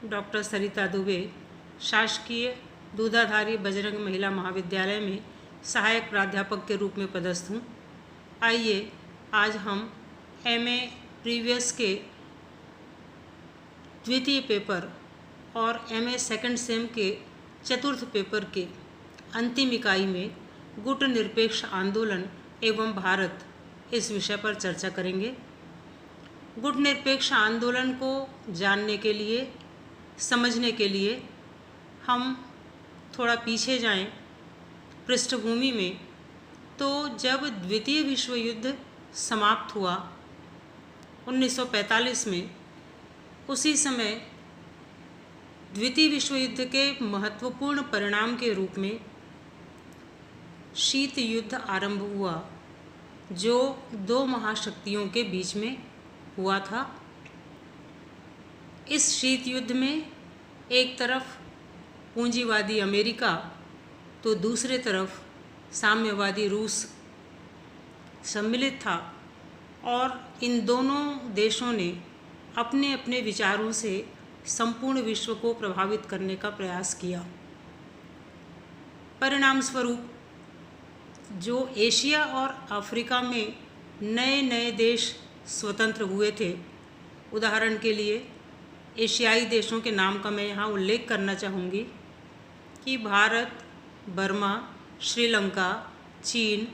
Doctor सरिता दुबे शासकीय दूधाधारी बजरंग महिला महाविद्यालय में सहायक प्राध्यापक के रूप में पदस्थ हूँ। आइए आज हम एमए प्रीवियस के द्वितीय पेपर और एमए सेकंड सेम के चतुर्थ पेपर के अंतिम इकाई में गुट निरपेक्ष आंदोलन एवं भारत इस विषय पर चर्चा करेंगे। गुट निरपेक्ष आंदोलन को जानने के लिए, समझने के लिए हम थोड़ा पीछे जाएं पृष्ठभूमि में। तो जब द्वितीय विश्व युद्ध समाप्त हुआ 1945 में, उसी समय द्वितीय विश्व युद्ध के महत्वपूर्ण परिणाम के रूप में शीत युद्ध आरंभ हुआ, जो दो महाशक्तियों के बीच में हुआ था। इस शीत युद्ध में एक तरफ पूंजीवादी अमेरिका तो दूसरे तरफ साम्यवादी रूस सम्मिलित था और इन दोनों देशों ने अपने अपने विचारों से संपूर्ण विश्व को प्रभावित करने का प्रयास किया। परिणाम स्वरूप जो एशिया और अफ्रीका में नए नए देश स्वतंत्र हुए थे, उदाहरण के लिए एशियाई देशों के नाम का मैं यहाँ उल्लेख करना चाहूँगी कि भारत, बर्मा, श्रीलंका, चीन,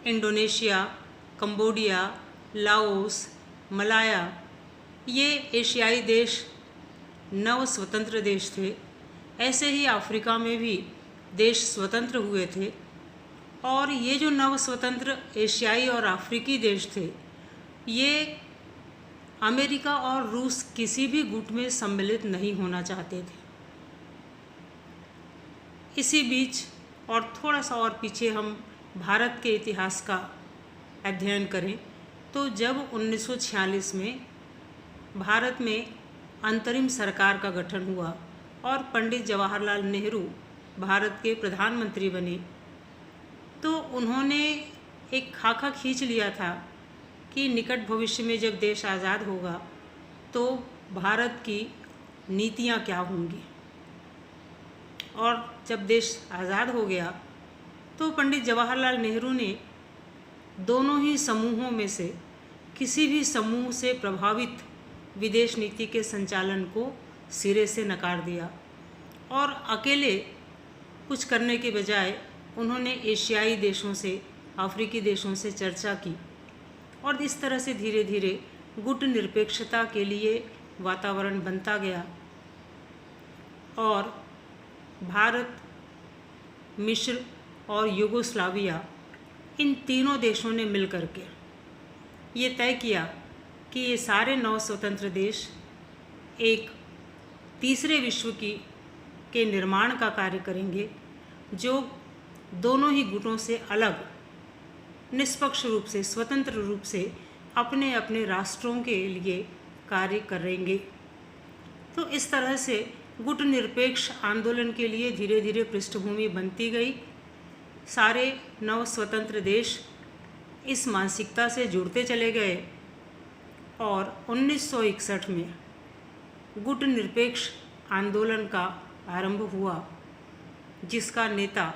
इंडोनेशिया, कंबोडिया, लाओस, मलाया, ये एशियाई देश नव स्वतंत्र देश थे। ऐसे ही अफ्रीका में भी देश स्वतंत्र हुए थे और ये जो नव स्वतंत्र एशियाई और अफ्रीकी देश थे, ये अमेरिका और रूस किसी भी गुट में सम्मिलित नहीं होना चाहते थे। इसी बीच और थोड़ा सा और पीछे हम भारत के इतिहास का अध्ययन करें तो जब 1946 में भारत में अंतरिम सरकार का गठन हुआ और पंडित जवाहरलाल नेहरू भारत के प्रधानमंत्री बने, तो उन्होंने एक खाका खींच लिया था कि निकट भविष्य में जब देश आज़ाद होगा तो भारत की नीतियाँ क्या होंगी। और जब देश आज़ाद हो गया तो पंडित जवाहरलाल नेहरू ने दोनों ही समूहों में से किसी भी समूह से प्रभावित विदेश नीति के संचालन को सिरे से नकार दिया और अकेले कुछ करने के बजाय उन्होंने एशियाई देशों से, अफ्रीकी देशों से चर्चा की और इस तरह से धीरे धीरे गुट निरपेक्षता के लिए वातावरण बनता गया और भारत, मिस्र और यूगोस्लाविया, इन तीनों देशों ने मिलकर के ये तय किया कि ये सारे नव स्वतंत्र देश एक तीसरे विश्व के निर्माण का कार्य करेंगे, जो दोनों ही गुटों से अलग, निष्पक्ष रूप से, स्वतंत्र रूप से अपने अपने राष्ट्रों के लिए कार्य करेंगे। तो इस तरह से गुट निरपेक्ष आंदोलन के लिए धीरे धीरे पृष्ठभूमि बनती गई। सारे नव स्वतंत्र देश इस मानसिकता से जुड़ते चले गए और 1961 में गुट निरपेक्ष आंदोलन का आरंभ हुआ, जिसका नेता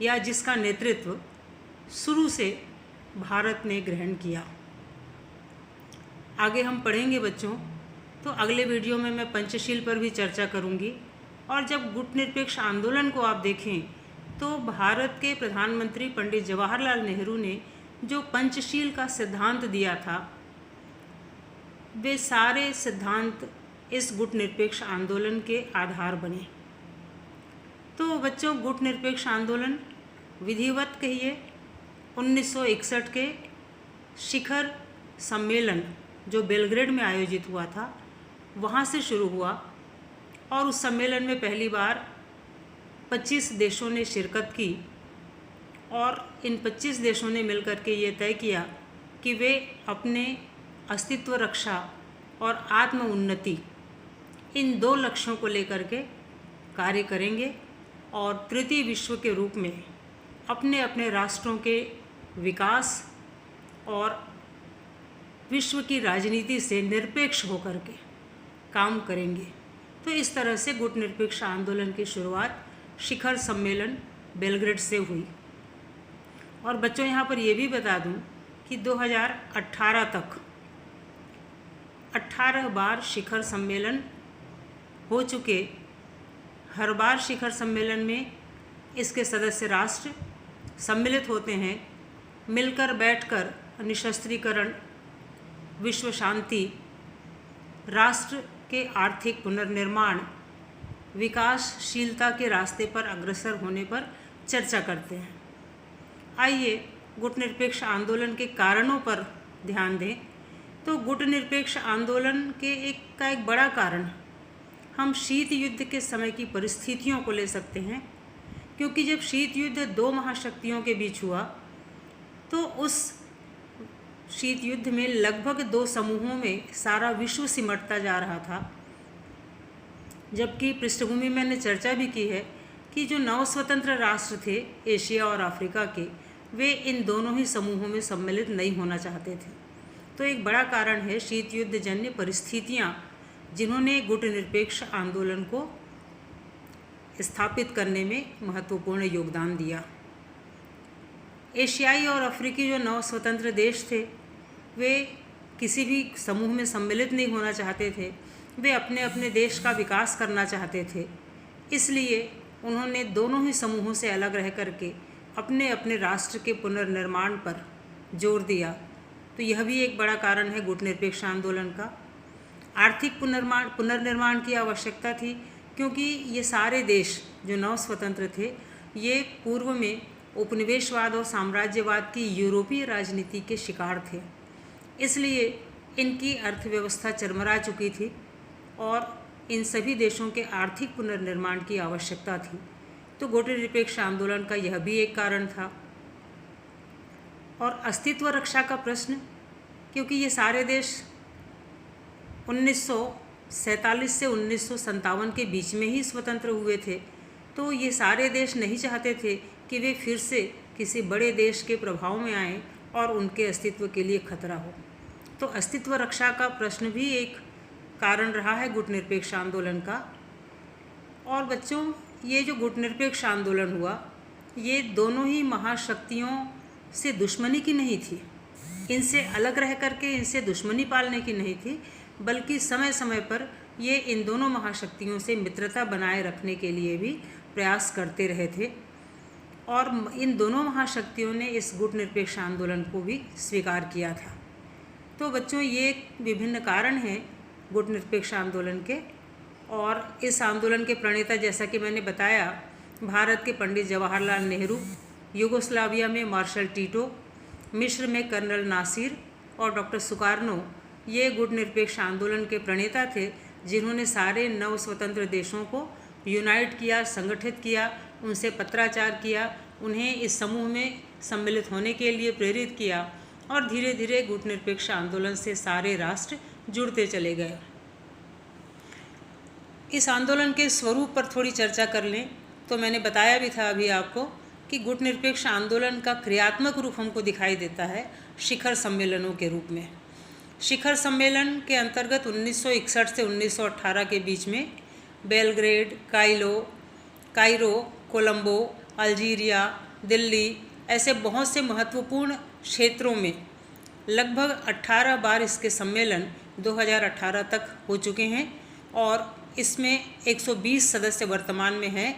या जिसका नेतृत्व शुरू से भारत ने ग्रहण किया। आगे हम पढ़ेंगे बच्चों, तो अगले वीडियो में मैं पंचशील पर भी चर्चा करूंगी। और जब गुट निरपेक्ष आंदोलन को आप देखें तो भारत के प्रधानमंत्री पंडित जवाहरलाल नेहरू ने जो पंचशील का सिद्धांत दिया था, वे सारे सिद्धांत इस गुट निरपेक्ष आंदोलन के आधार बने। तो बच्चों, गुट निरपेक्ष आंदोलन विधिवत कहिए 1961 के शिखर सम्मेलन जो बेलग्रेड में आयोजित हुआ था, वहाँ से शुरू हुआ और उस सम्मेलन में पहली बार 25 देशों ने शिरकत की और इन 25 देशों ने मिलकर के ये तय किया कि वे अपने अस्तित्व रक्षा और आत्म उन्नति, इन दो लक्ष्यों को लेकर के कार्य करेंगे और तृतीय विश्व के रूप में अपने अपने राष्ट्रों के विकास और विश्व की राजनीति से निरपेक्ष होकर के काम करेंगे। तो इस तरह से गुटनिरपेक्ष आंदोलन की शुरुआत शिखर सम्मेलन बेलग्रेड से हुई। और बच्चों यहाँ पर ये भी बता दूँ कि 2018 तक 18 बार शिखर सम्मेलन हो चुके। हर बार शिखर सम्मेलन में इसके सदस्य राष्ट्र सम्मिलित होते हैं, मिलकर बैठकर निशस्त्रीकरण, विश्व शांति, राष्ट्र के आर्थिक पुनर्निर्माण, विकासशीलता के रास्ते पर अग्रसर होने पर चर्चा करते हैं। आइए गुटनिरपेक्ष आंदोलन के कारणों पर ध्यान दें। तो गुटनिरपेक्ष आंदोलन के एक बड़ा कारण हम शीत युद्ध के समय की परिस्थितियों को ले सकते हैं, क्योंकि जब शीत युद्ध दो महाशक्तियों के बीच हुआ तो उस शीत युद्ध में लगभग दो समूहों में सारा विश्व सिमटता जा रहा था। जबकि पृष्ठभूमि में मैंने चर्चा भी की है कि जो नव स्वतंत्र राष्ट्र थे एशिया और अफ्रीका के, वे इन दोनों ही समूहों में सम्मिलित नहीं होना चाहते थे। तो एक बड़ा कारण है शीत युद्ध जन्य परिस्थितियाँ, जिन्होंने गुटनिरपेक्ष आंदोलन को स्थापित करने में महत्वपूर्ण योगदान दिया। एशियाई और अफ्रीकी जो नव स्वतंत्र देश थे, वे किसी भी समूह में सम्मिलित नहीं होना चाहते थे। वे अपने अपने देश का विकास करना चाहते थे। इसलिए उन्होंने दोनों ही समूहों से अलग रह करके अपने अपने राष्ट्र के पुनर्निर्माण पर जोर दिया। तो यह भी एक बड़ा कारण है गुटनिरपेक्ष आंदोलन का। आर्थिक पुनर्निर्माण की आवश्यकता थी, क्योंकि ये सारे देश जो नव स्वतंत्र थे, ये पूर्व में उपनिवेशवाद और साम्राज्यवाद की यूरोपीय राजनीति के शिकार थे। इसलिए इनकी अर्थव्यवस्था चरमरा चुकी थी और इन सभी देशों के आर्थिक पुनर्निर्माण की आवश्यकता थी। तो गुटनिरपेक्ष आंदोलन का यह भी एक कारण था। और अस्तित्व रक्षा का प्रश्न, क्योंकि ये सारे देश 1947 से 1957 के बीच में ही स्वतंत्र हुए थे, तो ये सारे देश नहीं चाहते थे कि वे फिर से किसी बड़े देश के प्रभाव में आएं और उनके अस्तित्व के लिए खतरा हो। तो अस्तित्व रक्षा का प्रश्न भी एक कारण रहा है गुटनिरपेक्ष आंदोलन का। और बच्चों, ये जो गुटनिरपेक्ष आंदोलन हुआ, ये दोनों ही महाशक्तियों से दुश्मनी की नहीं थी, इनसे अलग रह करके इनसे दुश्मनी पालने की नहीं थी, बल्कि समय समय पर ये इन दोनों महाशक्तियों से मित्रता बनाए रखने के लिए भी प्रयास करते रहे थे। और इन दोनों महाशक्तियों ने इस गुटनिरपेक्ष आंदोलन को भी स्वीकार किया था। तो बच्चों, ये विभिन्न कारण हैं गुटनिरपेक्ष आंदोलन के। और इस आंदोलन के प्रणेता, जैसा कि मैंने बताया, भारत के पंडित जवाहरलाल नेहरू, यूगोस्लाविया में मार्शल टीटो, मिस्र में कर्नल नासिर और डॉक्टर सुकार्नो, ये गुटनिरपेक्ष आंदोलन के प्रणेता थे, जिन्होंने सारे नव स्वतंत्र देशों को यूनाइट किया, संगठित किया, उनसे पत्राचार किया, उन्हें इस समूह में सम्मिलित होने के लिए प्रेरित किया और धीरे धीरे गुटनिरपेक्ष आंदोलन से सारे राष्ट्र जुड़ते चले गए। इस आंदोलन के स्वरूप पर थोड़ी चर्चा कर लें तो मैंने बताया भी था अभी आपको कि गुटनिरपेक्ष आंदोलन का क्रियात्मक रूप हमको दिखाई देता है शिखर सम्मेलनों के रूप में। शिखर सम्मेलन के अंतर्गत 1961 से 1918 के बीच में Belgrade, Cairo, Colombo, Algeria, Delhi, ऐसे बहुत से महत्वपूर्ण क्षेत्रों में लगभग 18 बार इसके सम्मेलन 2018 तक हो चुके हैं। और इसमें 120 सदस्य वर्तमान में हैं,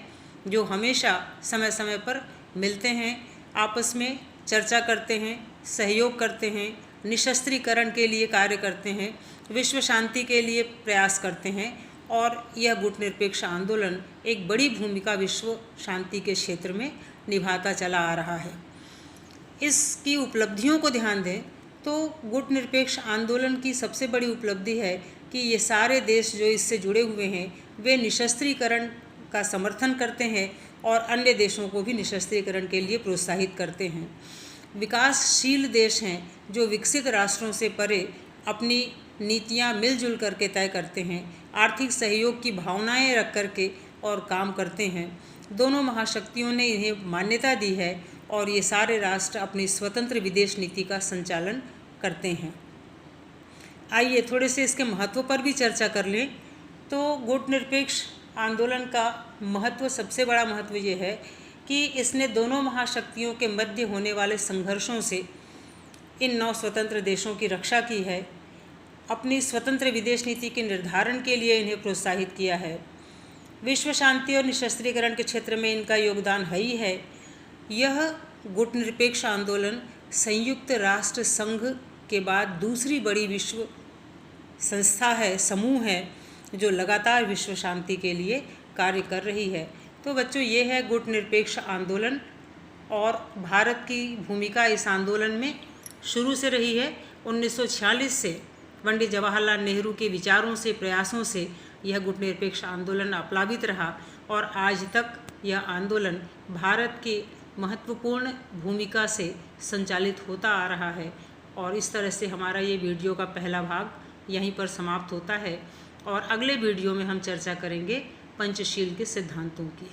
जो हमेशा समय समय पर मिलते हैं, आपस में चर्चा करते हैं, सहयोग करते हैं, निशस्त्रीकरण के लिए कार्य करते हैं, विश्व शांति के लिए प्रयास करते हैं। और यह गुटनिरपेक्ष आंदोलन एक बड़ी भूमिका विश्व शांति के क्षेत्र में निभाता चला आ रहा है। इसकी उपलब्धियों को ध्यान दें तो गुटनिरपेक्ष आंदोलन की सबसे बड़ी उपलब्धि है कि ये सारे देश जो इससे जुड़े हुए हैं, वे निशस्त्रीकरण का समर्थन करते हैं और अन्य देशों को भी निशस्त्रीकरण के लिए प्रोत्साहित करते हैं। विकासशील देश हैं जो विकसित राष्ट्रों से परे अपनी नीतियां मिलजुल करके तय करते हैं, आर्थिक सहयोग की भावनाएं रख करके और काम करते हैं। दोनों महाशक्तियों ने इन्हें मान्यता दी है और ये सारे राष्ट्र अपनी स्वतंत्र विदेश नीति का संचालन करते हैं। आइए थोड़े से इसके महत्व पर भी चर्चा कर लें। तो गुट निरपेक्ष आंदोलन का महत्व, सबसे बड़ा महत्व ये है कि इसने दोनों महाशक्तियों के मध्य होने वाले संघर्षों से इन 9 स्वतंत्र देशों की रक्षा की है, अपनी स्वतंत्र विदेश नीति के निर्धारण के लिए इन्हें प्रोत्साहित किया है। विश्व शांति और निशस्त्रीकरण के क्षेत्र में इनका योगदान है ही है। यह गुट निरपेक्ष आंदोलन संयुक्त राष्ट्र संघ के बाद दूसरी बड़ी विश्व संस्था है, समूह है, जो लगातार विश्व शांति के लिए कार्य कर रही है। तो बच्चों, ये है गुट निरपेक्ष आंदोलन और भारत की भूमिका इस आंदोलन में शुरू से रही है। 1946 से पंडित जवाहरलाल नेहरू के विचारों से, प्रयासों से यह गुट निरपेक्ष आंदोलन अप्लावित रहा और आज तक यह आंदोलन भारत के महत्वपूर्ण भूमिका से संचालित होता आ रहा है। और इस तरह से हमारा ये वीडियो का पहला भाग यहीं पर समाप्त होता है और अगले वीडियो में हम चर्चा करेंगे पंचशील के सिद्धांतों की।